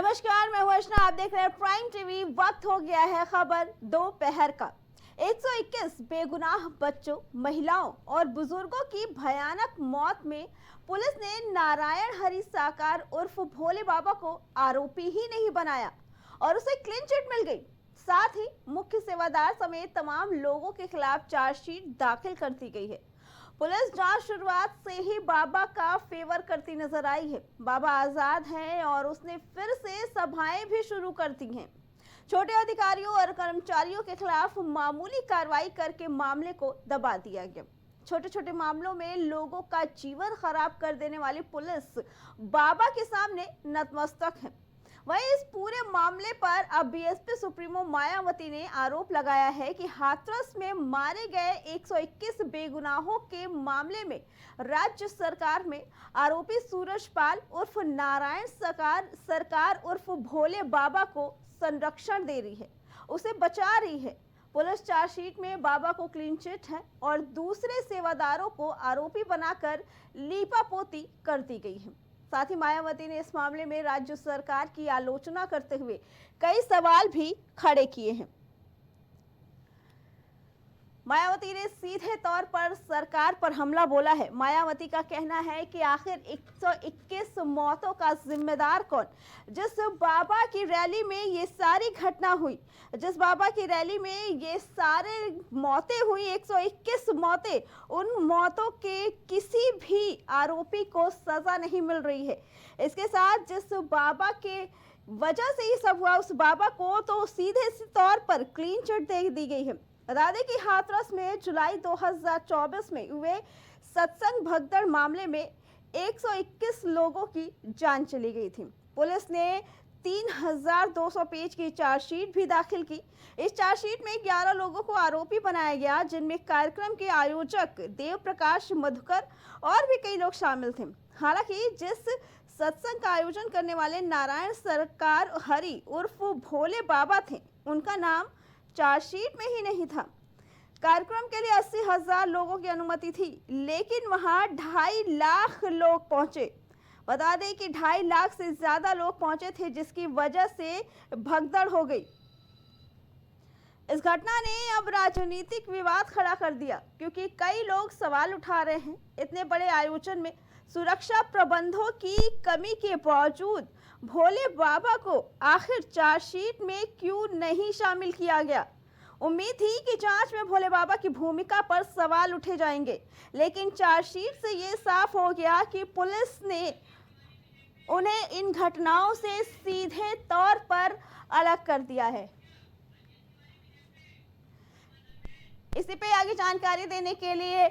नमस्कार, मैं हूं अर्चना। आप देख रहे हैं प्राइम टीवी। वक्त हो गया है खबर दोपहर का। 121 बेगुनाह बच्चों, महिलाओं और बुजुर्गों की भयानक मौत में पुलिस ने नारायण हरि साकार उर्फ भोले बाबा को आरोपी ही नहीं बनाया और उसे क्लीन चिट मिल गई। साथ ही मुख्य सेवादार समेत तमाम लोगों के खिलाफ चार्जशीट दाखिल कर दी गई है। पुलिस जांच शुरुआत से ही बाबा का फेवर करती नजर आई है। बाबा आजाद हैं और उसने फिर से सभाएं भी शुरू कर दी हैं। छोटे अधिकारियों और कर्मचारियों के खिलाफ मामूली कार्रवाई करके मामले को दबा दिया गया। छोटे छोटे मामलों में लोगों का जीवन खराब कर देने वाली पुलिस बाबा के सामने नतमस्तक है। वहीं इस पूरे मामले पर अब बीएसपी सुप्रीमो मायावती ने आरोप लगाया है कि हाथरस में मारे गए 121 बेगुनाहों के मामले में राज्य सरकार में आरोपी सूरजपाल उर्फ नारायण सरकार उर्फ भोले बाबा को संरक्षण दे रही है, उसे बचा रही है। पुलिस चार्जशीट में बाबा को क्लीन चिट है और दूसरे सेवादारों को आरोपी बनाकर लीपापोती कर दी गई है। साथ ही मायावती ने इस मामले में राज्य सरकार की आलोचना करते हुए कई सवाल भी खड़े किए हैं। मायावती ने सीधे तौर पर सरकार पर हमला बोला है। मायावती का कहना है कि आखिर 121 मौतों का जिम्मेदार कौन? जिस बाबा की रैली में ये सारी घटना हुई, जिस बाबा की रैली में ये सारे मौतें हुई, 121 मौतें, उन मौतों के किसी भी आरोपी को सजा नहीं मिल रही है। इसके साथ जिस बाबा के वजह से ये सब हुआ, उस बाबा को तो सीधे तौर पर क्लीन चिट दे दी गई है। बता दें कि हाथरस में जुलाई 2024 में हुए सत्संग भगदड़ मामले में 121 लोगों की जान चली गई थी। पुलिस ने 3200 पेज की चार्जशीट भी दाखिल की। इस चार्जशीट में 11 लोगों को आरोपी बनाया गया, जिनमें कार्यक्रम के आयोजक देव प्रकाश मधुकर और भी कई लोग शामिल थे। हालांकि जिस सत्संग का आयोजन करने वाले नारायण सरकार हरि उर्फ भोले बाबा थे, उनका नाम चार्जशीट में ही नहीं था। कार्यक्रम के लिए 80,000 लोगों की अनुमति थी, लेकिन वहां 2.5 लाख लोग पहुंचे। बता दें कि 2.5 लाख से ज्यादा लोग पहुंचे थे, जिसकी वजह से भगदड़ हो गई। इस घटना ने अब राजनीतिक विवाद खड़ा कर दिया, क्योंकि कई लोग सवाल उठा रहे हैं, इतने बड़े आयोजन में सुरक्षा प्रबंधों की कमी के बावजूद भोले बाबा को आखिर चार्जशीट में क्यों नहीं शामिल किया गया? उम्मीद थी कि जांच में भोले बाबा की भूमिका पर सवाल उठे जाएंगे, लेकिन चार्जशीट से ये साफ हो गया कि पुलिस ने उन्हें इन घटनाओं से सीधे तौर पर अलग कर दिया है। इसी पे आगे जानकारी देने के लिए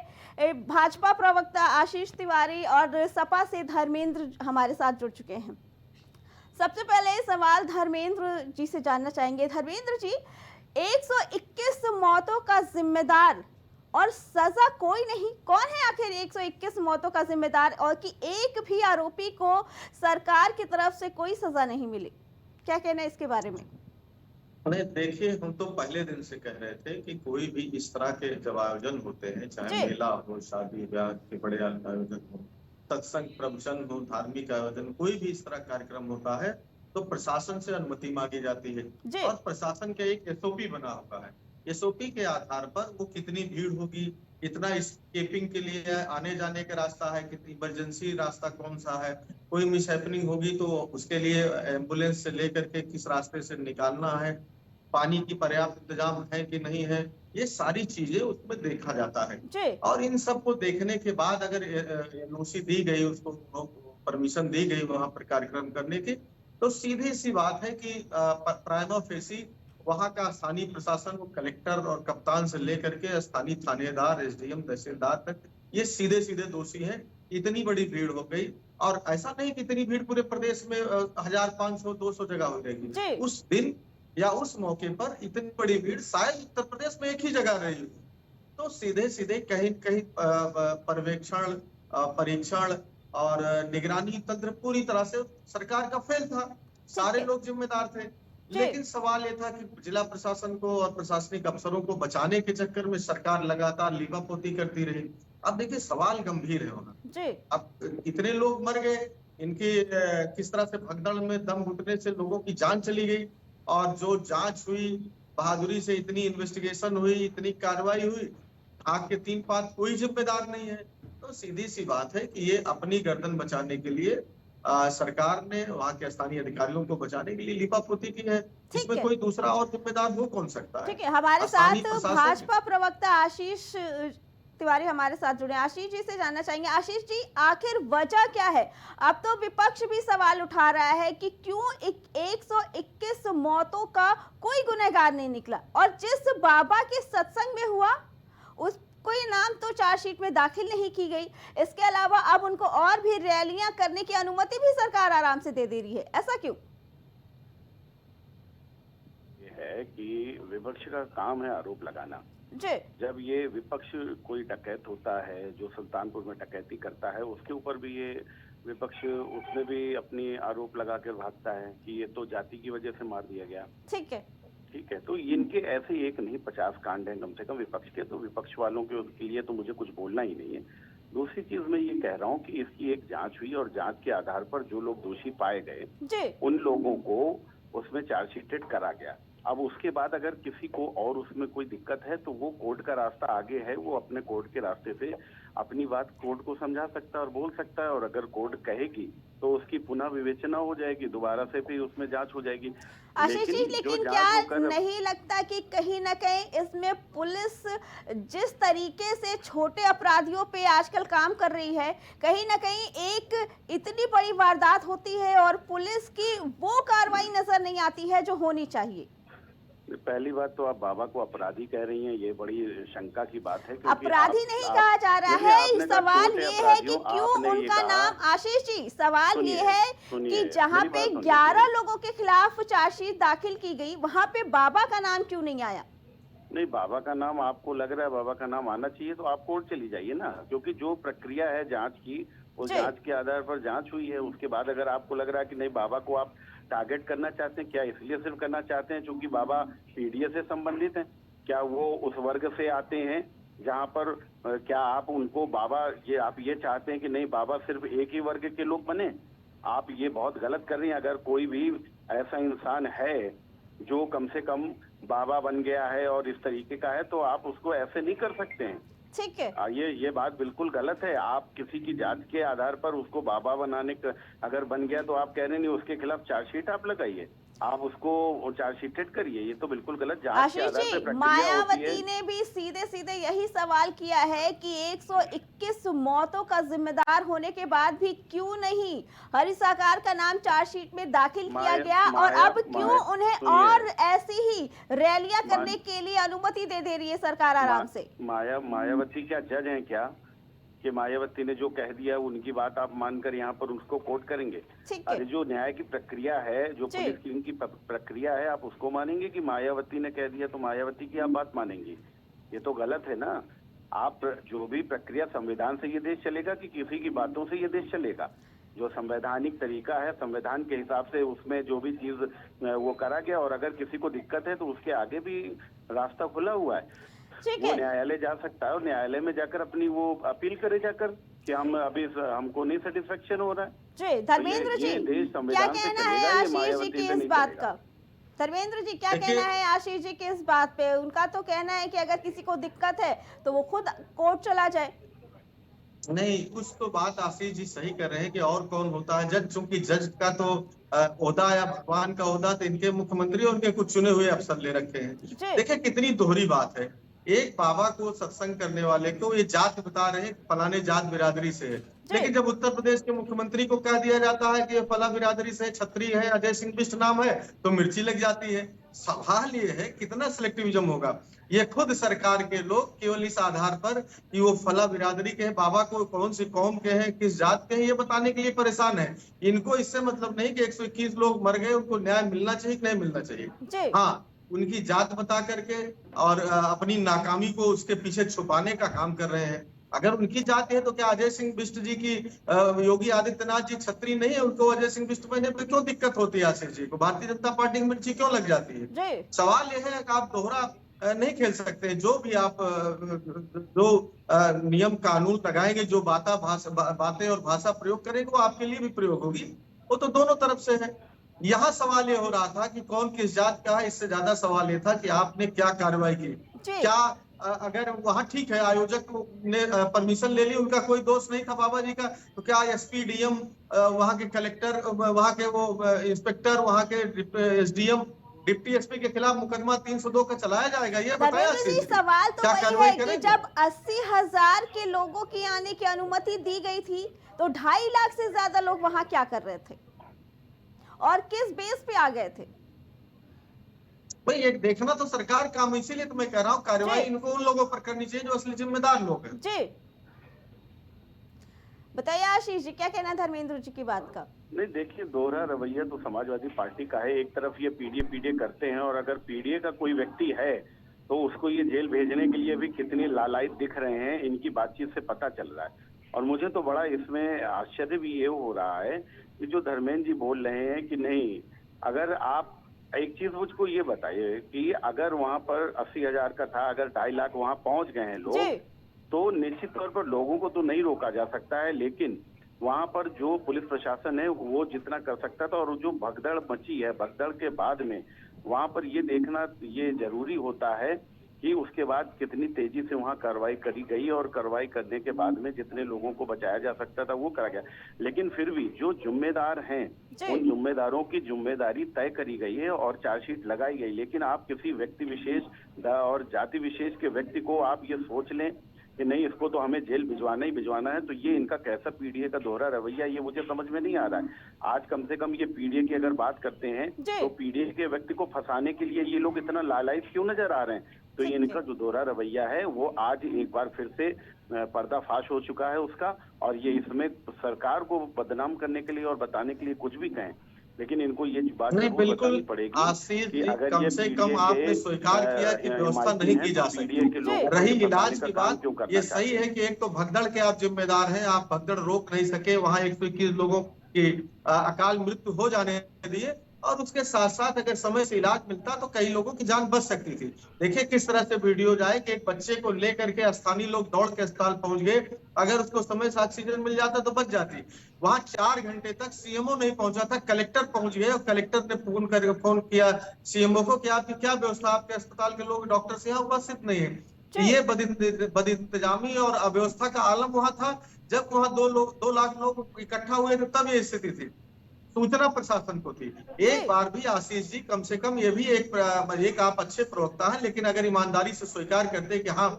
भाजपा प्रवक्ता आशीष तिवारी और सपा से धर्मेंद्र हमारे साथ जुड़ चुके हैं। सबसे पहले सवाल धर्मेंद्र जी से जानना चाहेंगे। धर्मेंद्र जी, 121 मौतों का जिम्मेदार और सजा कोई नहीं, कौन है आखिर 121 मौतों का जिम्मेदार, और कि एक भी आरोपी को सरकार की तरफ से कोई सजा नहीं मिली? क्या कहना है इसके बारे में? नहीं, देखिए, हम तो पहले दिन से कह रहे थे कि कोई भी इस तरह के जब आयोजन होते हैं, चाहे मेला हो, शादी ब्याह के बड़े आयोजन हो, सत्संग प्रवचन हो, धार्मिक आयोजन, कोई भी इस तरह कार्यक्रम होता है तो प्रशासन से अनुमति मांगी जाती है और प्रशासन का एक एसओपी बना होता है। एसओपी के आधार पर वो कितनी भीड़ होगी, कितना स्केपिंग के लिए आने जाने का रास्ता है, कितनी इमरजेंसी रास्ता कौन सा है, कोई मिस हैपनिंग होगी तो उसके लिए एम्बुलेंस से लेकर के किस रास्ते से निकालना है, पानी की पर्याप्त इंतजाम है कि नहीं है, ये सारी चीजें उसमें देखा जाता है। और इन सब को देखने के बाद अगर एनओसी दी गई, उसको परमिशन दी गई वहां पर कार्यक्रम करने की, तो सीधी सी बात है कि प्राइमा फेसी वहां का स्थानीय प्रशासन, वो कलेक्टर और कप्तान से लेकर के स्थानीय थानेदार, एसडीएम, तहसीलदार तक, ये सीधे सीधे दोषी हैं। इतनी बड़ी भीड़ हो गई, और ऐसा नहीं कि इतनी भीड़ पूरे प्रदेश में 1000, 500, 200 जगह हो जाएगी। उस दिन या उस मौके पर इतनी बड़ी भीड़ शायद उत्तर प्रदेश में एक ही जगह रही होगी। तो सीधे सीधे कहीं कहीं पर्यवेक्षण, परीक्षण और निगरानी तंत्र पूरी तरह से सरकार का फेल था। सारे लोग जिम्मेदार थे, लेकिन सवाल ये था कि जिला प्रशासन को और प्रशासनिक अफसरों को बचाने के चक्कर में सरकार लगातार लीपापोती करती रही। अब देखिए, सवाल गंभीर है होना। अब इतने लोग मर गए, इनकी किस तरह से भगदड़ में दम घुटने से लोगों की जान चली गई, और जो जांच हुई बहादुरी से, इतनी इन्वेस्टिगेशन हुई, इतनी कार्रवाई हुई, आग के तीन पात कोई जिम्मेदार नहीं है। तो सीधी सी बात है कि ये अपनी गर्दन बचाने के लिए सरकार ने वहां के स्थानीय अधिकारियों को बचाने के लिए लीपापोती की है। ठीक इसमें है। कोई दूसरा और जिम्मेदार हो कौन सकता है? ठीक है, हमारे साथ स्थानीय प्रशासन। भाजपा प्रवक्ता आशीष तिवारी हमारे साथ जुड़े हैं। आशीष जी से जानना चाहेंगे, आशीष जी आखिर वजह क्या है? अब तो विपक्ष भी सवाल उठा रहा है कि क्यों 121 मौतों का कोई गुनहगार नहीं निकला, और जिस बाबा के सत्संग में हुआ उस कोई नाम तो चार्जशीट में दाखिल नहीं की गई। इसके अलावा अब उनको और भी रैलियां करने की अनुमति भी सरकार आराम से दे रही है, ऐसा क्यों? है कि विपक्ष का काम है आरोप लगाना। जी। जब ये विपक्ष कोई डकैत होता है, जो सुल्तानपुर में डकैती करता है, उसके ऊपर भी ये विपक्ष उसमें भी अपनी आरोप लगा कर भागता है कि ये तो जाति की वजह से मार दिया गया। ठीक है। ठीक है, तो इनके ऐसे एक नहीं 50 कांड हैं कम से कम विपक्ष के, तो विपक्ष वालों के लिए तो मुझे कुछ बोलना ही नहीं है। दूसरी चीज मैं ये कह रहा हूँ कि इसकी एक जांच हुई और जांच के आधार पर जो लोग दोषी पाए गए जी। उन लोगों को उसमें चार्जशीटेड करा गया। अब उसके बाद अगर किसी को और उसमें कोई दिक्कत है तो वो कोर्ट का रास्ता आगे है, वो अपने कोर्ट के रास्ते से अपनी बात कोर्ट को समझा सकता है और बोल सकता है, और अगर कोर्ट कहेगी तो उसकी पुनः विवेचना हो जाएगी, दोबारा से भी उसमें जांच हो जाएगी। आशीष जी, जो लेकिन जांच क्या होकर नहीं लगता कि कहीं ना कहीं इसमें पुलिस जिस तरीके से छोटे अपराधियों पे आजकल काम कर रही है, कहीं ना कहीं एक इतनी बड़ी वारदात होती है और पुलिस की वो कार्रवाई नजर नहीं आती है जो होनी चाहिए? पहली बात तो आप बाबा को अपराधी कह रही हैं, ये बड़ी शंका की बात है। अपराधी नहीं कहा जा रहा है, सवाल ये है कि क्यों उनका नाम, आशीष जी सवाल ये है कि जहां पे 11 लोगों के खिलाफ चार्जशीट दाखिल की गई, वहां पे बाबा का नाम क्यों नहीं आया? नहीं, बाबा का नाम आपको लग रहा है बाबा का नाम आना चाहिए तो आप कोर्ट चली जाइए ना, क्योंकि जो प्रक्रिया है जांच की, उस जांच के आधार पर जांच हुई है। उसके बाद अगर आपको लग रहा है कि नहीं बाबा को आप टारगेट करना चाहते हैं, क्या इसलिए सिर्फ करना चाहते हैं क्योंकि बाबा पीडीए से संबंधित हैं, क्या वो उस वर्ग से आते हैं जहां पर क्या आप उनको बाबा आप ये चाहते हैं कि नहीं बाबा सिर्फ एक ही वर्ग के लोग बने? आप ये बहुत गलत कर रही हैं। अगर कोई भी ऐसा इंसान है जो कम से कम बाबा बन गया है और इस तरीके का है, तो आप उसको ऐसे नहीं कर सकते हैं। ठीक है। ये बात बिल्कुल गलत है। आप किसी की जात के आधार पर उसको बाबा बनाने का अगर बन गया तो आप कह रहे नहीं उसके खिलाफ चार्जशीट आप लगाइए, आप उसको चार्जशीटेड करिए, ये तो बिल्कुल गलत। आशीष जी, मायावती ने भी सीधे सीधे यही सवाल किया है कि 121 मौतों का जिम्मेदार होने के बाद भी क्यों नहीं हरिसाकार का नाम चार्जशीट में दाखिल किया गया, और अब क्यों उन्हें और ऐसी ही रैलियां करने के लिए अनुमति दे रही है सरकार आराम से? मायावती क्या जज हैं क्या कि मायावती ने जो कह दिया उनकी बात आप मानकर यहाँ पर उसको कोर्ट करेंगे? अरे जो न्याय की प्रक्रिया है, जो पुलिस की इनकी प्रक्रिया है, आप उसको मानेंगे कि मायावती ने कह दिया तो मायावती की आप बात मानेंगे? ये तो गलत है ना। आप जो भी प्रक्रिया, संविधान से ये देश चलेगा कि किसी की बातों से ये देश चलेगा? जो संवैधानिक तरीका है, संविधान के हिसाब से उसमें जो भी चीज वो करा गया, और अगर किसी को दिक्कत है तो उसके आगे भी रास्ता खुला हुआ है। वो न्यायालय जा सकता है और न्यायालय में जाकर अपनी वो अपील करे जाकर कि हम अभी हमको नहीं सेटिस्फेक्शन हो रहा है। जी धर्मेंद्र जी, क्या कहना है आशीष जी की इस बात का? धर्मेंद्र जी क्या कहना है आशीष जी की इस बात पे? उनका तो कहना है कि अगर किसी को दिक्कत है तो वो खुद कोर्ट चला जाए। नहीं, कुछ तो बात आशीष जी सही कर रहे हैं कि और कौन होता है जज, चूंकि जज का तो ओहदा या भगवान का ओहदा तो इनके मुख्यमंत्री और उनके कुछ चुने हुए अफसर ले रखे हैं। देखिए कितनी दोहरी बात है। एक बाबा को सत्संग करने वाले को ये जात बता रहे हैं फलाने जात बिरादरी से है, लेकिन जब उत्तर प्रदेश के मुख्यमंत्री को कह दिया जाता है कि ये फला बिरादरी से क्षत्रिय है, अजय सिंह बिष्ट नाम है, तो मिर्ची लग जाती है। सवाल ये है कितना सिलेक्टिविज्म होगा। ये खुद सरकार के लोग केवल इस आधार पर कि वो फला बिरादरी के हैं, बाबा को कौन सी कौम के हैं, किस जात के हैं, ये बताने के लिए परेशान है। इनको इससे मतलब नहीं कि 121 लोग मर गए, उनको न्याय मिलना चाहिए कि नहीं मिलना चाहिए। हाँ, उनकी जात बता करके और अपनी नाकामी को उसके पीछे छुपाने का काम कर रहे हैं। अगर उनकी जात है तो क्या अजय सिंह बिष्ट जी की योगी आदित्यनाथ जी क्षत्रिय नहीं है, उनको अजय सिंह बिष्ट बनने पर क्यों दिक्कत होती है? आशीष जी को भारतीय जनता पार्टी की मिर्ची क्यों लग जाती है? सवाल यह है कि आप दोहरा नहीं खेल सकते। जो भी आप जो नियम कानून लगाएंगे, जो बातें और भाषा प्रयोग करेंगे, वो आपके लिए भी प्रयोग होगी। वो तो दोनों तरफ से है। यहाँ सवाल ये हो रहा था कि कौन किस जात का है। इससे ज्यादा सवाल ये था कि आपने क्या कार्रवाई की। क्या अगर वहां ठीक है, आयोजक ने परमिशन ले ली, उनका कोई दोष नहीं था बाबा जी का, तो क्या एसपी, डीएम, वहां के कलेक्टर, वहां के वो इंस्पेक्टर, वहां के एसडीएम, डिप्टी एसपी के खिलाफ मुकदमा 302 का चलाया जाएगा? ये बताया जी, सवाल तो वही है कि जब 80,000 के लोगों की आने की अनुमति दी गई थी, तो 2.5 लाख से ज्यादा लोग वहां क्या कर रहे थे और किस बेस पे आ गए थे? भाई एक देखना तो सरकार काम, इसीलिए तो मैं कह रहा हूँ कार्रवाई इनको उन लोगों पर करनी चाहिए जो असली जिम्मेदार लोग हैं। जी बताइए आशीष जी, क्या कहना है धर्मेंद्र जी की बात का? नहीं, देखिए, दोहरा रवैया तो समाजवादी पार्टी का है। एक तरफ ये पीडीए करते हैं, और अगर पीडीए का कोई व्यक्ति है तो उसको ये जेल भेजने के लिए भी कितने लालायित दिख रहे हैं, इनकी बातचीत से पता चल रहा है। और मुझे तो बड़ा इसमें आश्चर्य भी ये हो रहा है कि जो धर्मेंद्र जी बोल रहे हैं कि नहीं, अगर आप एक चीज मुझको ये बताइए कि अगर वहां पर 80,000 का था, अगर 2.5 लाख वहां पहुंच गए हैं लोग, तो निश्चित तौर पर लोगों को तो नहीं रोका जा सकता है, लेकिन वहां पर जो पुलिस प्रशासन है वो जितना कर सकता था, और जो भगदड़ मची है, भगदड़ के बाद में वहां पर ये देखना ये जरूरी होता है कि उसके बाद कितनी तेजी से वहां कार्रवाई करी गई, और कार्रवाई करने के बाद में जितने लोगों को बचाया जा सकता था वो करा गया। लेकिन फिर भी जो जिम्मेदार हैं, उन जिम्मेदारों की जिम्मेदारी तय करी गई है और चार्जशीट लगाई गई। लेकिन आप किसी व्यक्ति विशेष और जाति विशेष के व्यक्ति को आप ये सोच लें कि नहीं, इसको तो हमें जेल भिजवाना ही भिजवाना है, तो ये इनका कैसा पीडीए का दोहरा रवैया, ये मुझे समझ में नहीं आ रहा है। आज कम से कम ये पीडीए की अगर बात करते हैं तो पीडीए के व्यक्ति को फंसाने के लिए ये लोग इतना लालायित क्यों नजर आ रहे हैं? तो ये इनका जो दोहरा रवैया है वो आज एक बार फिर से पर्दाफाश हो चुका है उसका, और ये इसमें सरकार को बदनाम करने के लिए और बताने के लिए कुछ भी कहें, लेकिन इनको ये बात बिल्कुल पड़ेगी। आशीष जी, कम से कम आपने स्वीकार किया कि व्यवस्था नहीं की जा सकती। रही इलाज की बात, ये सही है कि एक तो भगदड़ के आप जिम्मेदार हैं, आप भगदड़ रोक नहीं सके, वहां 121 लोगों की अकाल मृत्यु हो जाने दिए, और उसके साथ साथ अगर समय से इलाज मिलता तो कई लोगों की जान बच सकती थी। देखिए किस तरह से वीडियो जाए कि एक बच्चे को लेकर के स्थानीय लोग दौड़ के अस्पताल पहुंच गए, अगर उसको समय से ऑक्सीजन मिल जाता तो बच जाती। वहां 4 घंटे तक सीएमओ नहीं पहुंचा था, कलेक्टर पहुंच गए, और कलेक्टर ने फोन किया सीएमओ को कि आपकी क्या व्यवस्था, आपके अस्पताल के लोग, डॉक्टर से यहाँ उपस्थित नहीं है। ये बदइंतजामी और अव्यवस्था का आलम वहां था। जब वहां 2 लाख लोग इकट्ठा हुए थे तब ये स्थिति थी, सूचना प्रशासन को थी। एक बार भी आशीष जी, कम से कम ये भी एक आप अच्छे प्रवक्ता हैं, लेकिन अगर ईमानदारी से स्वीकार करते कि हाँ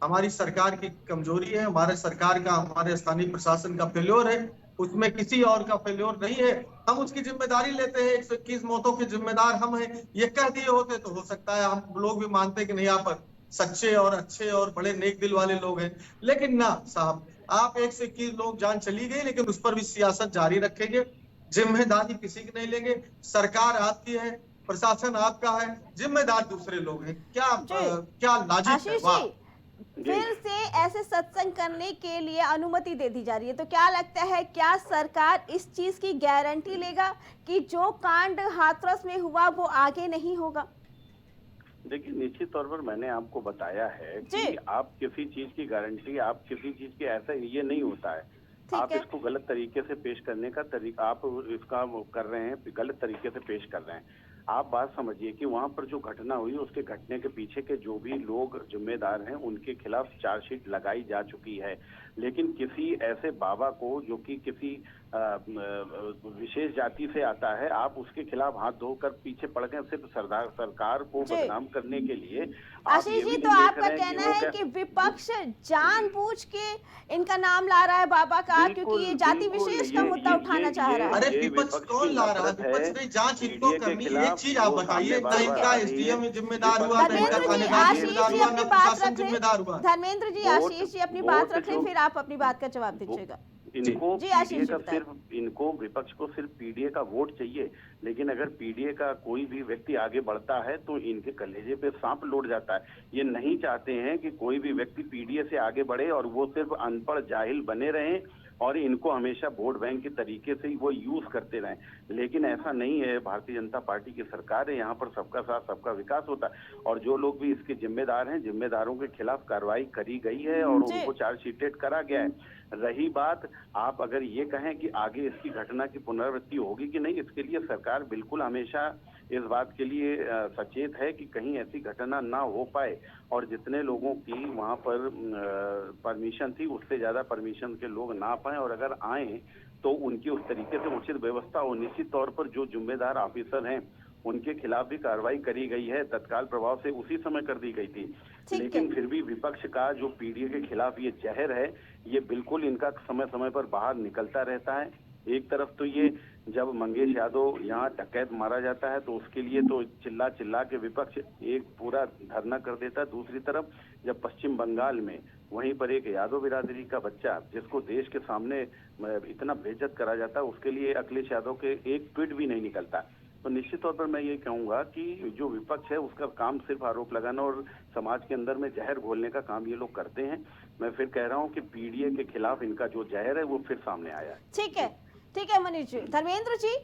हमारी सरकार की कमजोरी है, हमारे सरकार का, हमारे स्थानीय प्रशासन का फेल्योर है, उसमें किसी और का फेल्योर नहीं है, हम उसकी जिम्मेदारी लेते हैं, 121 मौतों के जिम्मेदार हम हैं, ये कह दिए होते तो हो सकता है हम लोग भी मानते कि नहीं आप सच्चे और अच्छे और बड़े नेक दिल वाले लोग हैं। लेकिन ना साहब, आप 121 लोग जान चली गई, लेकिन उस पर भी सियासत जारी रखेंगे, जिम्मेदारी किसी की नहीं लेंगे। सरकार आपकी है, प्रशासन आपका है, जिम्मेदार दूसरे लोग हैं। क्या लॉजिक है? वाह। फिर से ऐसे सत्संग करने के लिए अनुमति दे दी जा रही है, तो क्या लगता है, क्या सरकार इस चीज की गारंटी लेगा कि जो कांड हाथरस में हुआ वो आगे नहीं होगा? देखिए, निश्चित तौर पर मैंने आपको बताया है कि आप किसी चीज की गारंटी, आप किसी चीज की ऐसा ये नहीं होता है, आप इसको गलत तरीके से पेश करने का तरीका, आप इसका कर रहे हैं, गलत तरीके से पेश कर रहे हैं। आप बात समझिए कि वहां पर जो घटना हुई, उसके घटने के पीछे के जो भी लोग जिम्मेदार हैं उनके खिलाफ चार्जशीट लगाई जा चुकी है, लेकिन किसी ऐसे बाबा को जो कि किसी विशेष जाति से आता है, आप उसके खिलाफ हाथ धोकर पीछे पड़ गए सिर्फ सरकार को बदनाम करने के लिए। आशीष जी, तो आपका कहना है कि विपक्ष जानबूझ के इनका नाम ला रहा है बाबा का, क्योंकि ये जाति विशेष का मुद्दा उठाना चाह रहा है? अरे विपक्ष कौन ला रहा है? विपक्ष नहीं, जांच इनको करनी है। एक चीज आप बताइए, ना इनका एसडीएम जिम्मेदार हुआ, ना इनका थानेदार जिम्मेदार हुआ, ना प्रशासन जिम्मेदार हुआ। धर्मेंद्र जी, आशीष जी अपनी बात रख लें, फिर आप अपनी बात का जवाब दीजिएगा। इनको पीडीए का इनको विपक्ष को सिर्फ पीडीए का वोट चाहिए, लेकिन अगर पीडीए का कोई भी व्यक्ति आगे बढ़ता है तो इनके कलेजे पे सांप लौट जाता है। ये नहीं चाहते हैं कि कोई भी व्यक्ति पीडीए से आगे बढ़े और वो सिर्फ अनपढ़ जाहिल बने रहें और इनको हमेशा वोट बैंक के तरीके से ही वो यूज करते रहे। लेकिन ऐसा नहीं है, भारतीय जनता पार्टी की सरकार है, यहाँ पर सबका साथ सबका विकास होता है और जो लोग भी इसके जिम्मेदार हैं, जिम्मेदारों के खिलाफ कार्रवाई करी गई है और उनको चार्जशीटेड करा गया है। रही बात, आप अगर ये कहें कि आगे इसकी घटना की पुनरावृत्ति होगी कि नहीं, इसके लिए सरकार बिल्कुल हमेशा इस बात के लिए सचेत है कि कहीं ऐसी घटना ना हो पाए और जितने लोगों की वहां पर परमिशन थी उससे ज्यादा परमिशन के लोग ना पाए और अगर आए तो उनकी उस तरीके से उचित व्यवस्था हो। निश्चित तौर पर जो जिम्मेदार ऑफिसर हैं उनके खिलाफ भी कार्रवाई करी गई है, तत्काल प्रभाव से उसी समय कर दी गई थी। लेकिन फिर भी विपक्ष का जो पीडीए के खिलाफ ये जहर है, ये बिल्कुल इनका समय समय पर बाहर निकलता रहता है। एक तरफ तो ये जब मंगेश यादव यहाँ डकैत मारा जाता है तो उसके लिए तो चिल्ला चिल्ला के विपक्ष एक पूरा धरना कर देता है। दूसरी तरफ जब पश्चिम बंगाल में वहीं पर एक यादव बिरादरी का बच्चा जिसको देश के सामने इतना बेइज्जत करा जाता है, उसके लिए अखिलेश यादव के एक ट्वीट भी नहीं निकलता। तो निश्चित तौर पर मैं ये कहूंगा कि जो विपक्ष है उसका काम सिर्फ आरोप लगाना और समाज के अंदर में जहर घोलने का काम ये लोग करते हैं। मैं फिर कह रहा हूँ कि पीडीए के खिलाफ इनका जो जहर है वो फिर सामने आया है। ठीक है मनीष जी। धर्मेंद्र जी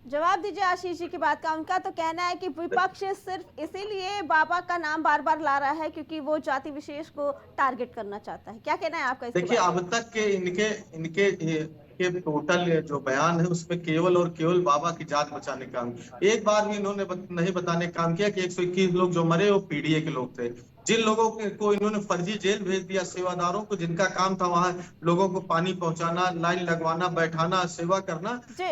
जवाब दीजिए आशीष जी की बात का। उनका तो कहना है कि विपक्ष सिर्फ इसीलिए बाबा का नाम बार बार ला रहा है क्योंकि वो जाति विशेष को टारगेट करना चाहता है। क्या कहना है आपका? देखिए, अब तक के इनके टोटल जो बयान है उसमें केवल और केवल बाबा की जात बचाने का काम, एक बार भी इन्होंने नहीं बताने का काम किया कि 121 लोग जो मरे वो पीडीए के लोग थे। जिन लोगों को इन्होंने फर्जी जेल भेज दिया, सेवादारों को जिनका काम था वहां लोगों को पानी पहुंचाना, लाइन लगवाना, बैठाना, सेवा करना,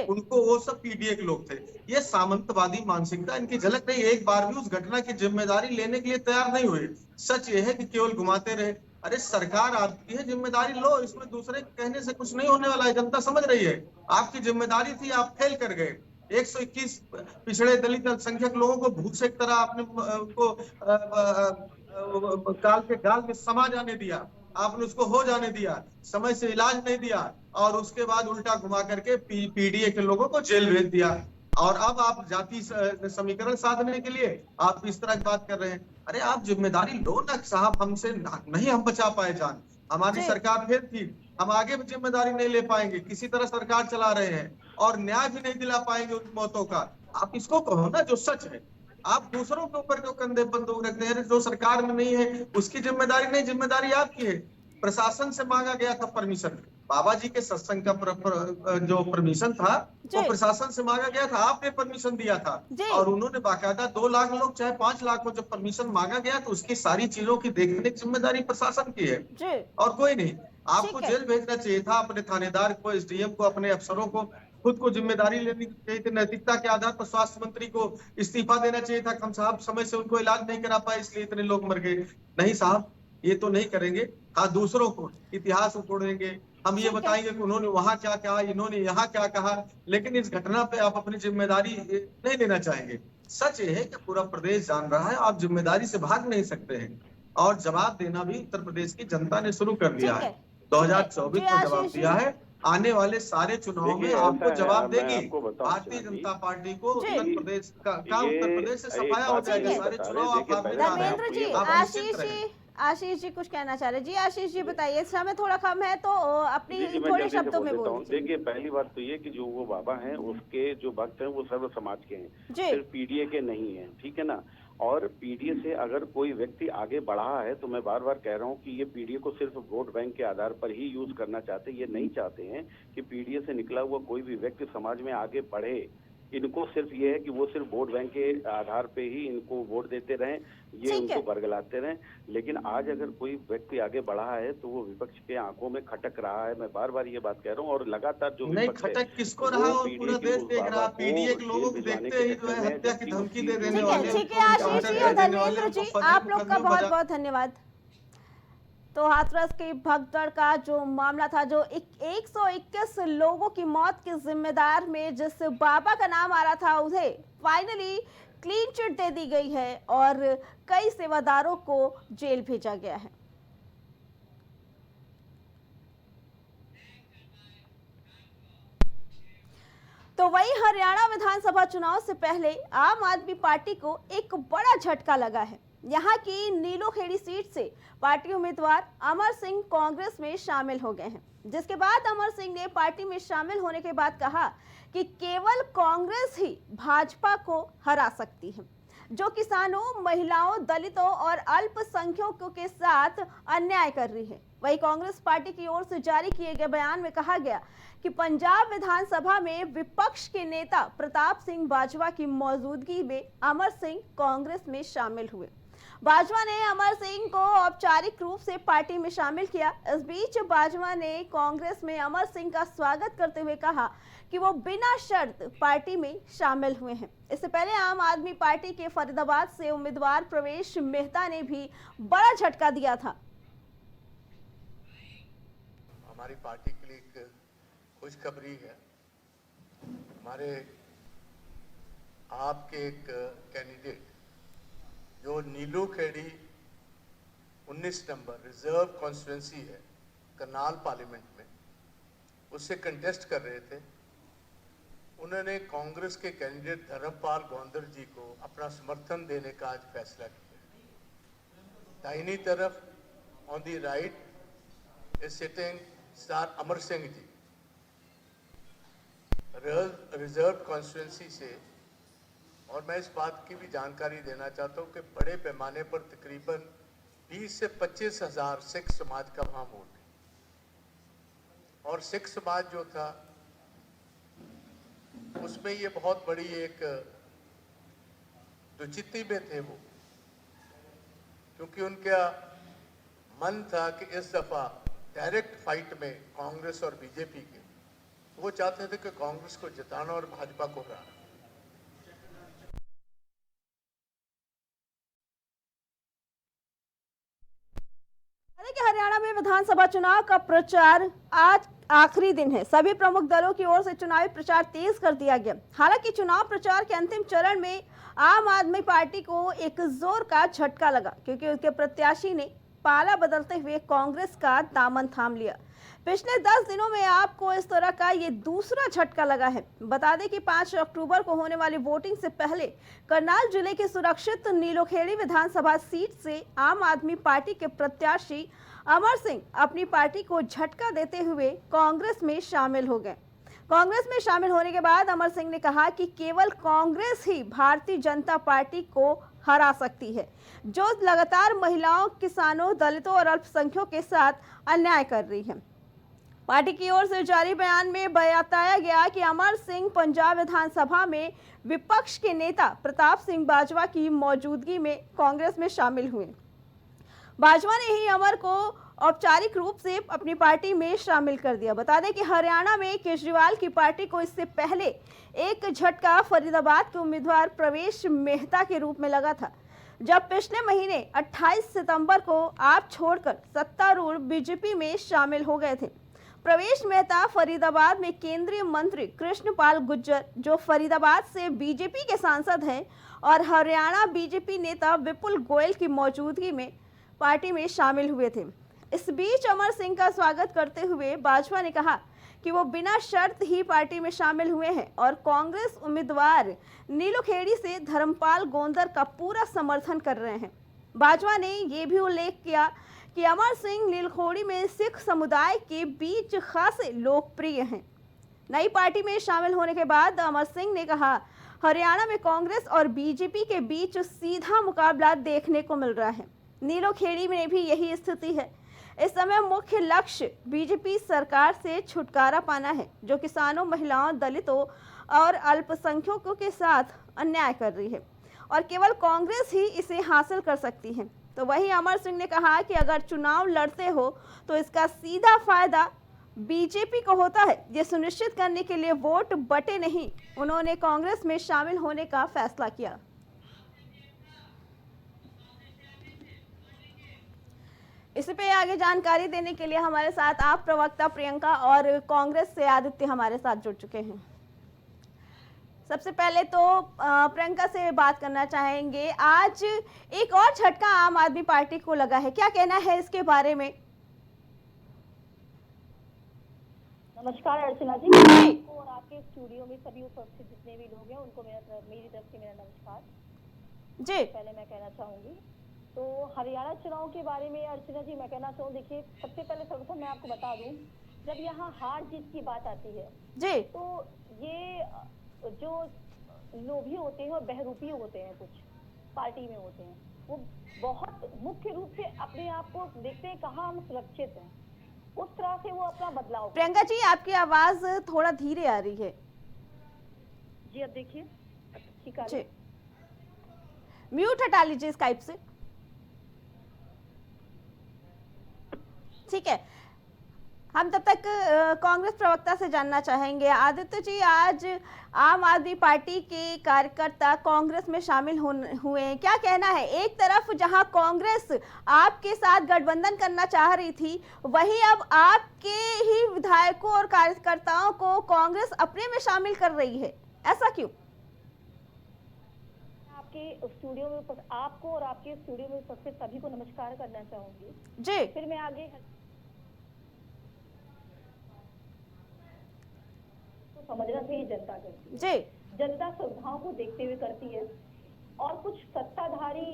उनको वो सब पीडीए के लोग थे। ये सामंतवादी मानसिकता इनकी झलक नहीं। एक बार भी उस घटना की जिम्मेदारी लेने के लिए तैयार नहीं हुए। सच ये है कि केवल घुमाते रहे। अरे सरकार आपकी है, जिम्मेदारी लो, इसमें दूसरे कहने से कुछ नहीं होने वाला है। जनता समझ रही है आपकी जिम्मेदारी थी, आप फेल कर गए। 121 पिछड़े दलित अल्पसंख्यक लोगों को भूसे की तरह आपने उनको काल के गाल में समा जाने दिया, आपने उसको हो जाने दिया, समय से इलाज नहीं दिया और उसके बाद उल्टा घुमा करके पीडीए के लोगों को जेल भेज दिया। और अब आप जाति समीकरण साधने के लिए आप इस तरह की बात कर रहे हैं। अरे आप जिम्मेदारी लो ना साहब, हमसे नहीं हम बचा पाए जान, हमारी सरकार फिर थी, हम आगे भी जिम्मेदारी नहीं ले पाएंगे, किसी तरह सरकार चला रहे हैं और न्याय भी नहीं दिला पाएंगे उन मौतों का। आप इसको कहो ना जो सच है। आप दूसरों के ऊपर जो कंधे बंदूक रखते हैं, जो सरकार में नहीं है उसकी जिम्मेदारी नहीं, जिम्मेदारी आपकी है। प्रशासन से मांगा गया था परमिशन, बाबा जी के सत्संग का जो परमिशन था वो प्रशासन से मांगा गया था, आपने परमिशन दिया था और उन्होंने बाकायदा 2 लाख लोग चाहे 5 लाख को जब परमिशन मांगा गया तो उसकी सारी चीजों की देखने की जिम्मेदारी प्रशासन की है और कोई नहीं। आपको जेल भेजना चाहिए था, अपने थानेदार को, एसडीएम को, अपने अफसरों को खुद को जिम्मेदारी लेनी चाहिए थी। नैतिकता के आधार पर स्वास्थ्य मंत्री को इस्तीफा देना चाहिए था, हम साहब समय से उनको इलाज नहीं करा पाए इसलिए इतने लोग मर गए। नहीं साहब, ये तो नहीं करेंगे। हाँ, दूसरों को इतिहास उकोड़ेंगे, हम ये बताएंगे कि उन्होंने वहां क्या कहा, इन्होंने यहाँ क्या कहा, लेकिन इस घटना पे आप अपनी जिम्मेदारी नहीं लेना चाहेंगे। सच ये है कि पूरा प्रदेश जान रहा है, आप जिम्मेदारी से भाग नहीं सकते हैं और जवाब देना भी उत्तर प्रदेश की जनता ने शुरू कर दिया है। 2024 में जवाब दिया है, आने वाले सारे चुनाव में आपको जवाब देगी भारतीय जनता पार्टी को। उत्तर प्रदेश का उत्तर प्रदेश से सफाया हो जाएगा, सारे चुनाव आप आशीष जी कुछ कहना चाह रहे जी? आशीष जी बताइए, समय थोड़ा कम है तो अपनी थोड़े शब्दों में बोलिए। देखिए, पहली बात तो ये कि जो वो बाबा हैं उसके जो भक्त हैं वो सर्व समाज के हैं, सिर्फ पीडीए के नहीं है, ठीक है ना। और पीडीए से अगर कोई व्यक्ति आगे बढ़ा है तो मैं बार बार कह रहा हूँ कि ये पीडीए को सिर्फ वोट बैंक के आधार पर ही यूज करना चाहते हैं। ये नहीं चाहते हैं कि पीडीए से निकला हुआ कोई भी व्यक्ति समाज में आगे बढ़े। इनको सिर्फ ये है कि वो सिर्फ वोट बैंक के आधार पे ही इनको वोट देते रहें, ये उनको बरगलाते रहें। लेकिन आज अगर कोई व्यक्ति आगे बढ़ा है तो वो विपक्ष के आंखों में खटक रहा है। मैं बार बार ये बात कह रहा हूँ और लगातार जो नहीं खटक किसको रहा और पूरा देश देख रहा, पीडीए के लोगों को देखते ही जो है हत्या की धमकी दे देने वाले। ठीक है आशीष जी और धर्मेंद्र जी, आप लोग का बहुत बहुत धन्यवाद। तो हाथरस के भगदड़ का जो मामला था, जो 121 लोगों की मौत के जिम्मेदार में जिस बाबा का नाम आ रहा था, उसे फाइनली क्लीन चिट दे दी गई है और कई सेवादारों को जेल भेजा गया है। तो वहीं हरियाणा विधानसभा चुनाव से पहले आम आदमी पार्टी को एक बड़ा झटका लगा है। यहाँ की नीलोखेड़ी सीट से पार्टी उम्मीदवार अमर सिंह कांग्रेस में शामिल हो गए हैं, जिसके बाद अमर सिंह ने पार्टी में शामिल होने के बाद कहा कि केवल कांग्रेस ही भाजपा को हरा सकती है, जो किसानों, महिलाओं, दलितों और अल्पसंख्यकों के साथ अन्याय कर रही है। वहीं कांग्रेस पार्टी की ओर से जारी किए गए बयान में कहा गया कि पंजाब विधानसभा में विपक्ष के नेता प्रताप सिंह बाजवा की मौजूदगी में अमर सिंह कांग्रेस में शामिल हुए। बाजवा ने अमर सिंह को औपचारिक रूप से पार्टी में शामिल किया। इस बीच बाजवा ने कांग्रेस में अमर सिंह का स्वागत करते हुए कहा कि वो बिना शर्त पार्टी में शामिल हुए हैं। इससे पहले आम आदमी पार्टी के फरीदाबाद से उम्मीदवार प्रवेश मेहता ने भी बड़ा झटका दिया था। हमारी पार्टी के लिए एक खुशखबरी है। हमारे आपके एक कैंडिडेट जो नीलोखेड़ी 19 नंबर रिजर्व कॉन्स्टिट्यूंसी है करनाल पार्लियामेंट में, उससे कंटेस्ट कर रहे थे। उन्होंने कांग्रेस के कैंडिडेट धर्मपाल गौंदर जी को अपना समर्थन देने का आज फैसला किया। दाहिनी तरफ on the right is sitting star Amar Singh ji, reserve constituency से। और मैं इस बात की भी जानकारी देना चाहता हूं कि बड़े पैमाने पर तकरीबन 20 से 25 हजार सिख समाज का वहां वोट है। और सिख समाज जो था उसमें ये बहुत बड़ी एक दुचित्ती में थे वो, क्योंकि उनका मन था कि इस दफा डायरेक्ट फाइट में कांग्रेस और बीजेपी के, वो चाहते थे कि कांग्रेस को जिताना और भाजपा को हराना। हरियाणा में विधानसभा चुनाव का प्रचार आज आखिरी दिन है। सभी प्रमुख दलों की ओर से चुनावी प्रचार तेज कर दिया गया। हालांकि चुनाव प्रचार के अंतिम चरण में आम आदमी पार्टी को एक जोर का झटका लगा, क्योंकि उसके प्रत्याशी ने पाला बदलते हुए कांग्रेस का दामन थाम लिया। पिछले 10 दिनों में आपको इस तरह का ये दूसरा झटका लगा है। बता दें कि 5 अक्टूबर को होने वाली वोटिंग से पहले करनाल जिले के सुरक्षित नीलोखेड़ी विधानसभा सीट से आम आदमी पार्टी के प्रत्याशी अमर सिंह अपनी पार्टी को झटका देते हुए कांग्रेस में शामिल हो गए। कांग्रेस में शामिल होने के बाद अमर सिंह ने कहा कि केवल कांग्रेस ही भारतीय जनता पार्टी को हरा सकती है, जो लगातार महिलाओं, किसानों, दलितों और अल्पसंख्यकों के साथ अन्याय कर रही है। पार्टी की ओर से जारी बयान में बताया गया कि अमर सिंह पंजाब विधानसभा में विपक्ष के नेता प्रताप सिंह बाजवा की मौजूदगी में कांग्रेस में शामिल हुए। बाजवा ने ही अमर को औपचारिक रूप से अपनी पार्टी में शामिल कर दिया। बता दें कि हरियाणा में केजरीवाल की पार्टी को इससे पहले एक झटका फरीदाबाद के उम्मीदवार प्रवेश मेहता के रूप में लगा था, जब पिछले महीने 28 सितंबर को आप छोड़कर सत्तारूढ़ बीजेपी में शामिल हो गए थे। प्रवेश मेहता फरीदाबाद में केंद्रीय मंत्री कृष्णपाल गुर्जर, जो फरीदाबाद से बीजेपी के सांसद हैं, और हरियाणा बीजेपी नेता विपुल गोयल की मौजूदगी में पार्टी में शामिल हुए थे। इस बीच अमर सिंह का स्वागत करते हुए बाजवा ने कहा कि वो बिना शर्त ही पार्टी में शामिल हुए हैं और कांग्रेस उम्मीदवार नीलोखेड़ी से धर्मपाल गौंदर का पूरा समर्थन कर रहे हैं। बाजवा ने ये भी उल्लेख किया कि अमर सिंह नीलोखेड़ी में सिख समुदाय के बीच खासे लोकप्रिय हैं। नई पार्टी में शामिल होने के बाद अमर सिंह ने कहा, हरियाणा में कांग्रेस और बीजेपी के बीच सीधा मुकाबला देखने को मिल रहा है। नीलोखेड़ी में भी यही स्थिति है। इस समय मुख्य लक्ष्य बीजेपी सरकार से छुटकारा पाना है, जो किसानों, महिलाओं, दलितों और अल्पसंख्यकों के साथ अन्याय कर रही है, और केवल कांग्रेस ही इसे हासिल कर सकती है। तो वहीं अमर सिंह ने कहा कि अगर चुनाव लड़ते हो तो इसका सीधा फायदा बीजेपी को होता है। ये सुनिश्चित करने के लिए वोट बटे नहीं, उन्होंने कांग्रेस में शामिल होने का फैसला किया। इसी पे आगे जानकारी देने के लिए हमारे साथ आप प्रवक्ता प्रियंका और कांग्रेस से आदित्य हमारे साथ जुड़ चुके हैं। सबसे पहले तो प्रियंका से बात करना चाहेंगे, आज एक और झटका आम आदमी पार्टी को लगा है, क्या कहना है इसके बारे में? नमस्कार अर्चना जी, और आपके स्टूडियो में सभी उपस्थित जितने भी लोग हैं उनको मेरी तरफ से मेरा नमस्कार जी। पहले मैं कहना चाहूंगी हरियाणा चुनाव के बारे में अर्चना जी मैं कहना चाहूँ, देखिए सबसे पहले सर्वप्रथम मैं आपको बता दूं, जब यहाँ हार जीत की बात आती है जी तो ये जो लोभी होते हैं और बहरूपी होते हैं, कुछ पार्टी में होते हैं, वो बहुत मुख्य रूप से अपने आप को देखते हैं कहाँ हम सुरक्षित हैं, उस तरह से वो अपना बदलाव। प्रियंका जी, आपकी आवाज थोड़ा धीरे आ रही है जी अब देखिए, ठीक है, म्यूट हटा लीजिए स्काइप से। ठीक है, हम तब तक कांग्रेस प्रवक्ता से जानना चाहेंगे। आदित्य जी, आज आम आदमी पार्टी के कार्यकर्ता कांग्रेस में शामिल हुए हैं, क्या कहना है? एक तरफ जहां कांग्रेस आपके साथ गठबंधन करना चाह रही थी, वहीं अब आपके ही विधायकों और कार्यकर्ताओं को कांग्रेस अपने में शामिल कर रही है, ऐसा क्यों? आपके स्टूडियो में आपको और आपके स्टूडियो में सबसे सभी को नमस्कार करना चाहूंगी जी। फिर मैं आगे तो समझना चाहिए जनता करती है जी। जनता सुविधाओं को देखते हुए करती है, और कुछ सत्ताधारी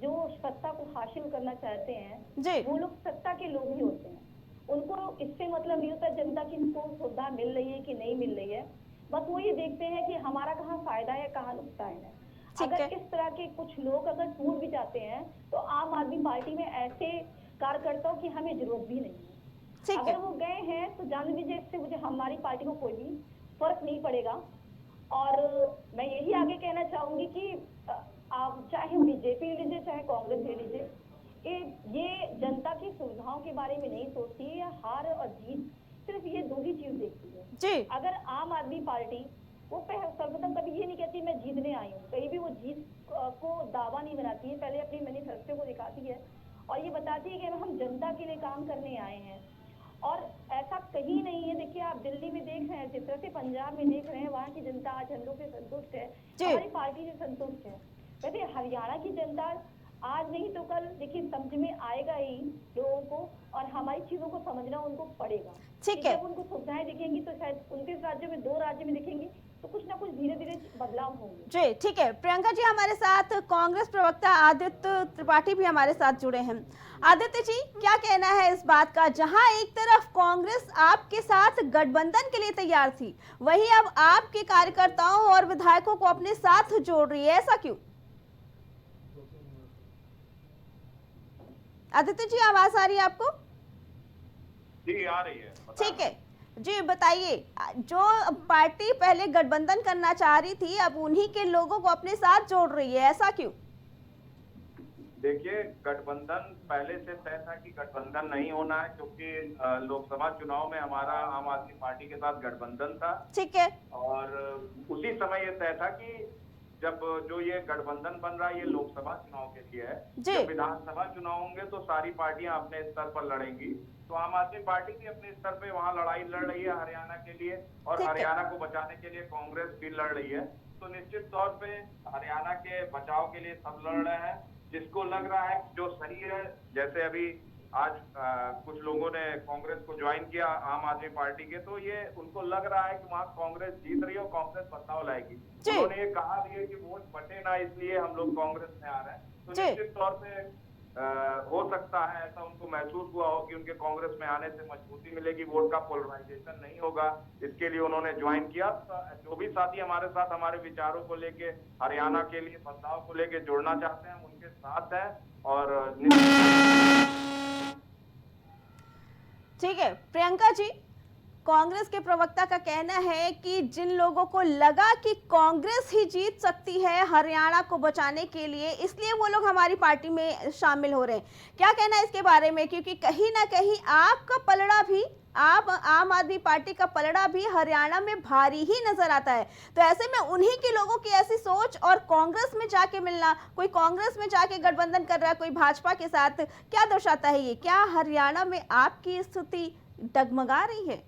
जो सत्ता को हासिल करना चाहते हैं जी। वो लोग सत्ता के लोग ही होते हैं, उनको इससे मतलब नहीं होता जनता की इनको सुविधा मिल रही है कि नहीं मिल रही है, बस वो ये देखते हैं कि हमारा कहाँ फायदा है कहाँ नुकसान है। अगर इस तरह के कुछ लोग अगर टूट भी जाते हैं तो आम आदमी पार्टी में ऐसे कार्यकर्ताओं की हमें जरूरत भी नहीं है। अगर वो गए हैं तो जान लीजिए इससे मुझे हमारी पार्टी को कोई भी फर्क नहीं पड़ेगा। और मैं यही आगे कहना चाहूंगी कि आप चाहे बीजेपी ले लीजिए चाहे कांग्रेस ले लीजिए, ये जनता की सुविधाओं के बारे में नहीं सोचती है, हार और जीत सिर्फ ये दो ही चीज देखती है जी। अगर आम आदमी पार्टी वो सर्वप्रथम कभी ये नहीं कहती मैं जीतने आई हूँ, कहीं भी वो जीत को दावा नहीं बनाती है, पहले अपनी मैनिफेस्टो को दिखाती है और ये बताती है कि हम जनता के लिए काम करने आए हैं। और ऐसा कहीं नहीं है, देखिए आप दिल्ली में देख रहे हैं, जिस तरह से पंजाब में देख रहे हैं, वहाँ की जनता आज हम लोग से संतुष्ट है, हमारी पार्टी से संतुष्ट है। वैसे हरियाणा की जनता आज नहीं तो कल देखिए समझ में आएगा ही लोगों को, और हमारी चीजों को समझना उनको पड़ेगा। ठीक है, जब उनको सुविधाएं दिखेंगी तो शायद 29 राज्यों में 2 राज्य में दिखेंगी तो कुछ ना कुछ धीरे धीरे बदलाव होंगे। जी ठीक है। प्रियंका जी, हमारे साथ कांग्रेस प्रवक्ता आदित्य त्रिपाठी भी हमारे साथ जुड़े हैं। आदित्य जी, क्या कहना है इस बात का, जहां एक तरफ कांग्रेस आपके साथ गठबंधन के लिए तैयार थी, वहीं अब आपके कार्यकर्ताओं और विधायकों को अपने साथ जोड़ रही है, ऐसा क्यों? आदित्य जी, आवाज आ रही है आपको? जी आ रही है। ठीक है जी, बताइए, जो पार्टी पहले गठबंधन करना चाह रही थी अब उन्हीं के लोगों को अपने साथ जोड़ रही है, ऐसा क्यों? देखिए, गठबंधन पहले से तय था कि गठबंधन नहीं होना है, क्योंकि लोकसभा चुनाव में हमारा आम आदमी पार्टी के साथ गठबंधन था। ठीक है। और उसी समय ये तय था कि जब जो ये गठबंधन बन रहा है ये लोकसभा चुनाव के लिए है, जब विधानसभा चुनाव होंगे तो सारी पार्टियां अपने स्तर पर लड़ेंगी। तो आम आदमी पार्टी भी अपने स्तर पे वहाँ लड़ाई लड़ रही है हरियाणा के लिए, और हरियाणा को बचाने के लिए कांग्रेस भी लड़ रही है। तो निश्चित तौर पे हरियाणा के बचाव के लिए सब लड़ रहे हैं, जिसको लग रहा है जो सही है। जैसे अभी आज कुछ लोगों ने कांग्रेस को ज्वाइन किया आम आदमी पार्टी के, तो ये उनको लग रहा है कि वहाँ कांग्रेस जीत रही है और कांग्रेस बदलाव लाएगी। उन्होंने ये कहा भी है कि वोट बटे ना, इसलिए हम लोग कांग्रेस में आ रहे हैं। तो निश्चित तौर पे हो सकता है ऐसा उनको महसूस हुआ हो कि उनके कांग्रेस में आने से मजबूती मिलेगी, वोट का पोलराइजेशन नहीं होगा, इसके लिए उन्होंने ज्वाइन किया। जो भी साथी हमारे साथ हमारे विचारों को लेके हरियाणा के लिए बदलाव को लेके जुड़ना चाहते हैं, हम उनके साथ हैं। और ठीक है प्रियंका जी, कांग्रेस के प्रवक्ता का कहना है कि जिन लोगों को लगा कि कांग्रेस ही जीत सकती है हरियाणा को बचाने के लिए, इसलिए वो लोग हमारी पार्टी में शामिल हो रहे हैं, क्या कहना है इसके बारे में? क्योंकि कहीं ना कहीं आपका पलड़ा भी, आप आम आदमी पार्टी का पलड़ा भी हरियाणा में भारी ही नजर आता है। तो ऐसे में उन्हीं के लोगों की ऐसी सोच और कांग्रेस में जाके मिलना, कोई कांग्रेस में जाके गठबंधन कर रहा है कोई भाजपा के साथ, क्या दर्शाता है ये? क्या हरियाणा में आपकी स्थिति डगमगा रही है?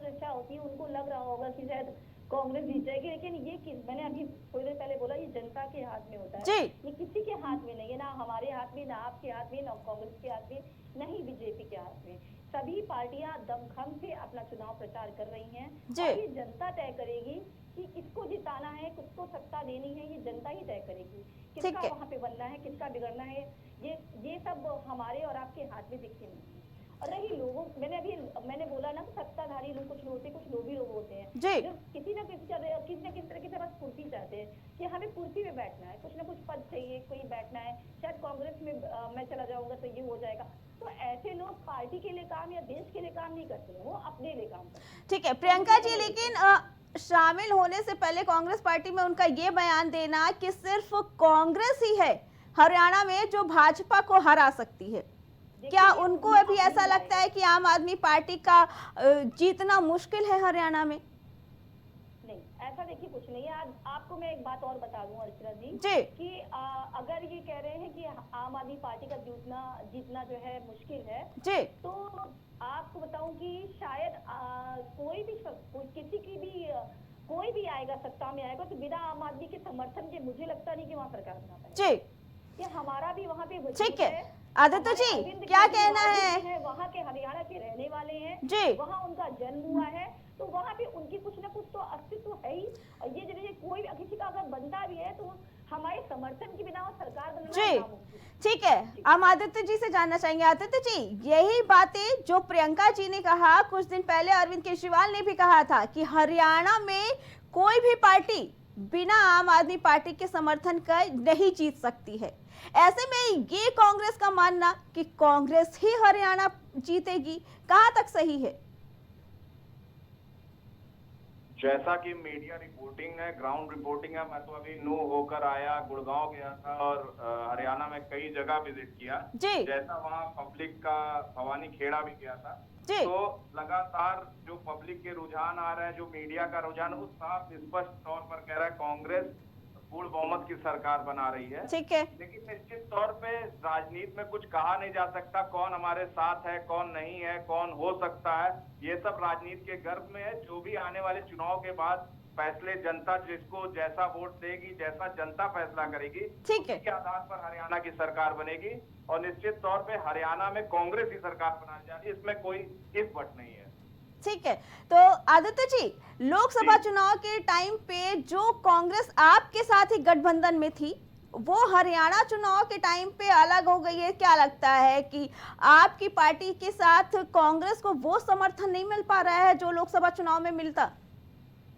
चर्चा होती है, उनको लग रहा होगा कि शायद कांग्रेस जीत जाएगी, लेकिन ये मैंने अभी थोड़ी देर पहले बोला, ये जनता के हाथ में होता है, ये किसी के हाथ में नहीं है, ना हमारे हाथ में, ना आपके हाथ में, ना कांग्रेस के हाथ में, न ही बीजेपी के हाथ में। सभी पार्टियां दमखम से अपना चुनाव प्रचार कर रही हैं, और ये जनता तय करेगी कि किसको जिताना है, किसको सत्ता देनी है, ये जनता ही तय करेगी। किसका वहाँ पे बनना है, किसका बिगड़ना है, ये सब हमारे और आपके हाथ में दिखते नहीं। और रही लोगों, मैंने बोला ना, सत्ताधारी लोग कुछ होते, कुछ लोभी लोग होते हैं जो किसी न किसी तरह की बस कुर्सी चाहते हैं कि हमें कुर्सी में बैठना है, कुछ ना कुछ पद चाहिए, कोई बैठना है, शायद कांग्रेस में मैं चला जाऊंगा तो ये हो जाएगा। तो ऐसे लोग पार्टी के लिए काम या देश के लिए काम नहीं करते हैं, वो अपने लिए काम करते हैं। ठीक है प्रियंका जी, लेकिन शामिल होने से पहले कांग्रेस पार्टी में उनका ये बयान देना कि सिर्फ कांग्रेस ही है हरियाणा में जो भाजपा को हरा सकती है, क्या उनको अभी ऐसा लगता है कि आम आदमी पार्टी का जीतना मुश्किल है हरियाणा में? नहीं, ऐसा देखिए कुछ नहीं है। आज आपको मैं एक बात और बता दूं अर्चना जी कि अगर ये कह रहे हैं कि आम आदमी पार्टी का जीतना जो है मुश्किल है जी, तो आपको बताऊं कि शायद कोई भी आएगा, सत्ता में आएगा तो बिना आम आदमी के समर्थन के मुझे लगता नहीं कि वहाँ सरकार बना पाएगी जी। ये हमारा भी वहाँ पे ठीक है। आदित्य जी क्या कहना है? वहाँ के हरियाणा के रहने वाले हैं जी, वहाँ उनका जन्म हुआ है, तो वहाँ पे उनकी कुछ ना कुछ तो अस्तित्व है ही। और ये जरिए कोई भी किसी का अगर बनता भी है तो हमारे समर्थन के बिना वो सरकार बनना जी। ठीक है, हम आदित्य जी से जानना चाहेंगे। आदित्य जी, यही बातें जो प्रियंका जी ने कहा, कुछ दिन पहले अरविंद केजरीवाल ने भी कहा था कि हरियाणा में कोई भी पार्टी बिना आम आदमी पार्टी के समर्थन का नहीं जीत सकती है। ऐसे में ये कांग्रेस का मानना कि कांग्रेस ही हरियाणा जीतेगी, कहां तक सही है? जैसा कि मीडिया रिपोर्टिंग है, ग्राउंड रिपोर्टिंग है, मैं तो अभी नू होकर आया, गुड़गांव गया था और हरियाणा में कई जगह विजिट किया जी। जैसा वहाँ पब्लिक का भवानी खेड़ा भी गया था जी। तो लगातार जो पब्लिक के रुझान आ रहे हैं, जो मीडिया का रुझान, वो साफ स्पष्ट तौर पर कह रहा है कांग्रेस पूर्ण बहुमत की सरकार बना रही है। ठीक है, लेकिन निश्चित तौर पे राजनीति में कुछ कहा नहीं जा सकता, कौन हमारे साथ है, कौन नहीं है, कौन हो सकता है, ये सब राजनीति के गर्भ में है। जो भी आने वाले चुनाव के बाद फैसले जनता जिसको जैसा वोट देगी, जैसा जनता फैसला करेगी, उसके आधार पर हरियाणा की सरकार बनेगी और निश्चित तौर पे हरियाणा में कांग्रेस की सरकार बनाई जा रही है, इसमें कोई इस बट नहीं है। ठीक है, तो आदित्य जी, लोकसभा चुनाव के टाइम पे जो कांग्रेस आपके साथ ही गठबंधन में थी, वो हरियाणा चुनाव के टाइम पे अलग हो गई है। क्या लगता है कि आपकी पार्टी के साथ कांग्रेस को वो समर्थन नहीं मिल पा रहा है जो लोकसभा चुनाव में मिलता?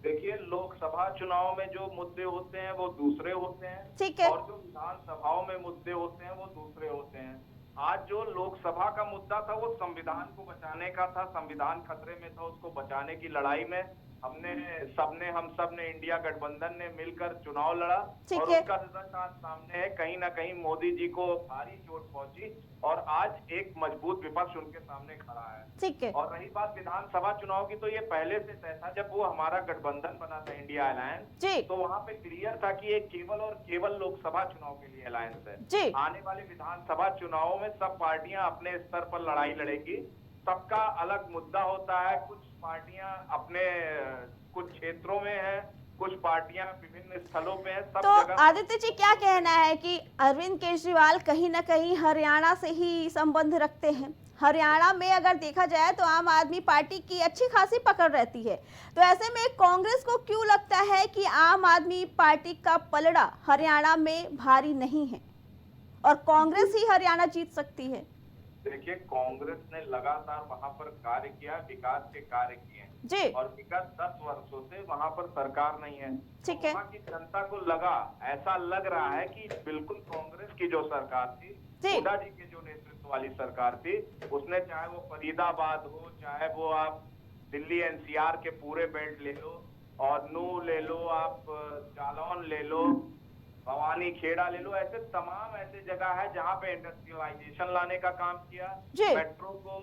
देखिए, लोकसभा चुनाव में जो मुद्दे होते हैं वो दूसरे होते हैं, ठीक है, और जो विधानसभाओं में मुद्दे होते हैं वो दूसरे होते हैं। आज जो लोकसभा का मुद्दा था वो संविधान को बचाने का था, संविधान खतरे में था, उसको बचाने की लड़ाई में हम सब ने इंडिया गठबंधन ने मिलकर चुनाव लड़ा और उसका रिजल्ट आज सामने है। कहीं ना कहीं मोदी जी को भारी चोट पहुंची और आज एक मजबूत विपक्ष उनके सामने खड़ा है। ठीक है, और रही बात विधानसभा चुनाव की, तो ये पहले से तय था। जब वो हमारा गठबंधन बना था इंडिया अलायंस, तो वहाँ पे क्लियर था कि ये केवल और केवल लोकसभा चुनाव के लिए अलायंस है। आने वाले विधानसभा चुनाव में सब पार्टियां अपने स्तर पर लड़ाई लड़ेगी, सबका अलग मुद्दा होता है। कुछ पार्टियां अपने कुछ क्षेत्रों में है, कुछ पार्टियां विभिन्न स्थलों पे है, सब तो जगह। आदित्य जी क्या कहना है कि अरविंद केजरीवाल कहीं ना कहीं हरियाणा से ही संबंध रखते हैं? हरियाणा में अगर देखा जाए तो आम आदमी पार्टी की अच्छी खासी पकड़ रहती है, तो ऐसे में कांग्रेस को क्यों लगता है कि आम आदमी पार्टी का पलड़ा हरियाणा में भारी नहीं है और कांग्रेस ही हरियाणा जीत सकती है? देखिए, कांग्रेस ने लगातार वहां पर कार्य किया, विकास के कार्य किए जी, और विगत 10 वर्षों से वहां पर सरकार नहीं है। ठीक है, वहां की जनता को ऐसा लग रहा है कि बिल्कुल कांग्रेस की जो सरकार थी, हुड्डा जी के जो नेतृत्व वाली सरकार थी, उसने चाहे वो फरीदाबाद हो, चाहे वो आप दिल्ली एनसीआर के पूरे बेल्ट ले लो और नू ले लो, आप जालौन ले लो, भवानी खेड़ा ले लो, ऐसे तमाम ऐसे जगह है जहाँ पे इंडस्ट्रियलाइजेशन लाने का काम किया, मेट्रो को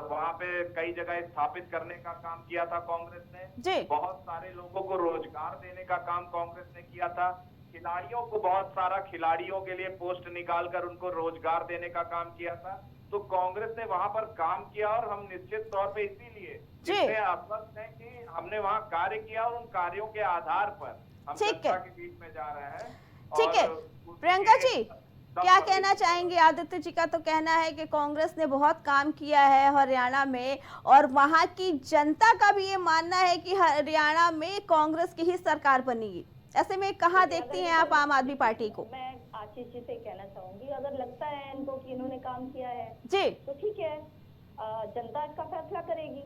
वहाँ पे कई जगह स्थापित करने का काम किया था कांग्रेस ने, बहुत सारे लोगों को रोजगार देने का काम कांग्रेस ने किया था, खिलाड़ियों को बहुत सारा खिलाड़ियों के लिए पोस्ट निकालकर उनको रोजगार देने का काम किया था। तो कांग्रेस ने वहाँ पर काम किया और हम निश्चित तौर पे इसीलिए आश्वस्त हैं कि हमने वहाँ कार्य किया और उन कार्यों के आधार पर हम जनता के बीच में जा रहे हैं। ठीक है, प्रियंका जी क्या कहना चाहेंगे? आदित्य जी का तो कहना है कि कांग्रेस ने बहुत काम किया है हरियाणा में और वहां की जनता का भी ये मानना है कि हरियाणा में कांग्रेस की ही सरकार बनेगी। ऐसे में कहाँ देखती हैं आप आम आदमी पार्टी को? मैं आशीष जी से कहना चाहूंगी, अगर लगता है इनको कि इन्होंने काम किया है जी, तो ठीक है, जनता इसका फैसला करेगी।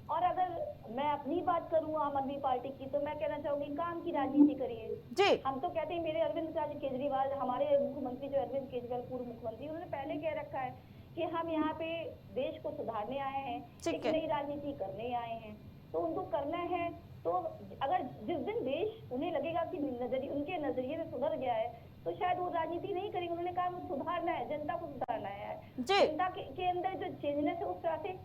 और अगर मैं अपनी बात करूं आम आदमी पार्टी की, तो मैं कहना चाहूंगी काम की राजनीति करिए जी। हम तो कहते हैं, मेरे अरविंद केजरीवाल, हमारे मुख्यमंत्री जो अरविंद केजरीवाल पूर्व मुख्यमंत्री, उन्होंने पहले कह रखा है कि हम यहाँ पे देश को सुधारने आए हैं, एक नई राजनीति करने आए हैं, तो उनको करना है। तो अगर जिस दिन देश उन्हें लगेगा कि उनके नजरिए में सुधर गया है, तो शायद वो राजनीति नहीं करेंगे। उन्होंने कहा सुधारना है, जनता को सुधारना है, जनता के अंदर जो चेंजनेस है उस तरह से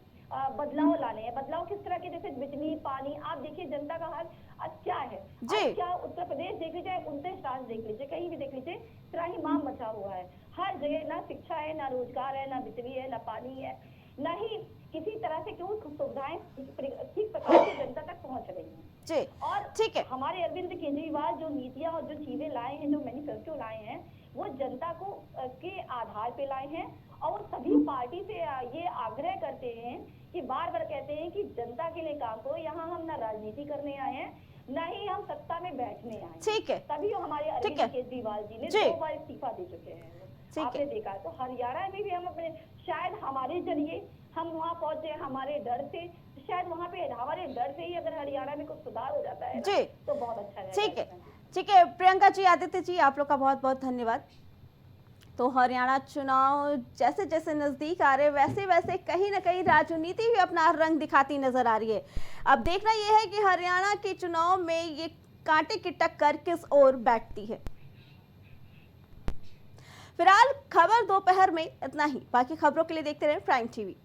बदलाव लाने हैं। बदलाव किस तरह के, जैसे बिजली, पानी, आप देखिए जनता का हाल आज क्या है। आज क्या उत्तर प्रदेश देख लीजिए, 29 राज्य देख लीजिए, कहीं भी देख लीजिए, त्राहिमाम मचा हुआ है। हर जगह ना शिक्षा है, ना रोजगार है, ना बिजली है, ना पानी है, ना ही किसी तरह से क्यों सुविधाएं ठीक प्रकार से जनता तक पहुंच रही हैं। जी, और ठीक है। हमारे अरविंद केजरीवाल जो नीतियां और जो चीजें लाए हैं, जो मैनिफेस्टो लाए हैं, वो जनता को के आधार पे लाए हैं। और वो सभी पार्टी से ये आग्रह करते हैं कि बार बार कहते हैं कि जनता के लिए काम करो, यहाँ हम ना राजनीति करने आए हैं, ना ही हम सत्ता में बैठने आए हैं। ठीक है, तभी हमारे अरविंद केजरीवाल जी ने 2 बार इस्तीफा दे चुके हैं। आपने देखा है। तो हरियाणा में भी हम अपने, शायद हमारे जरिए हम वहाँ पहुंचे, हमारे डर से, शायद वहाँ पे हमारे डर से ही अगर हरियाणा में कुछ सुधार हो जाता है जी, तो बहुत अच्छा है। ठीक है, ठीक है। प्रियंका जी, आदित्य जी, आप लोग का बहुत बहुत धन्यवाद। तो हरियाणा चुनाव जैसे जैसे नजदीक आ रहे, वैसे वैसे कहीं ना कहीं राजनीति भी अपना रंग दिखाती नजर आ रही है। अब देखना यह है कि हरियाणा के चुनाव में ये कांटे की टक्कर किस ओर बैठती है। फिलहाल खबर दोपहर में इतना ही। बाकी खबरों के लिए देखते रहें प्राइम टीवी।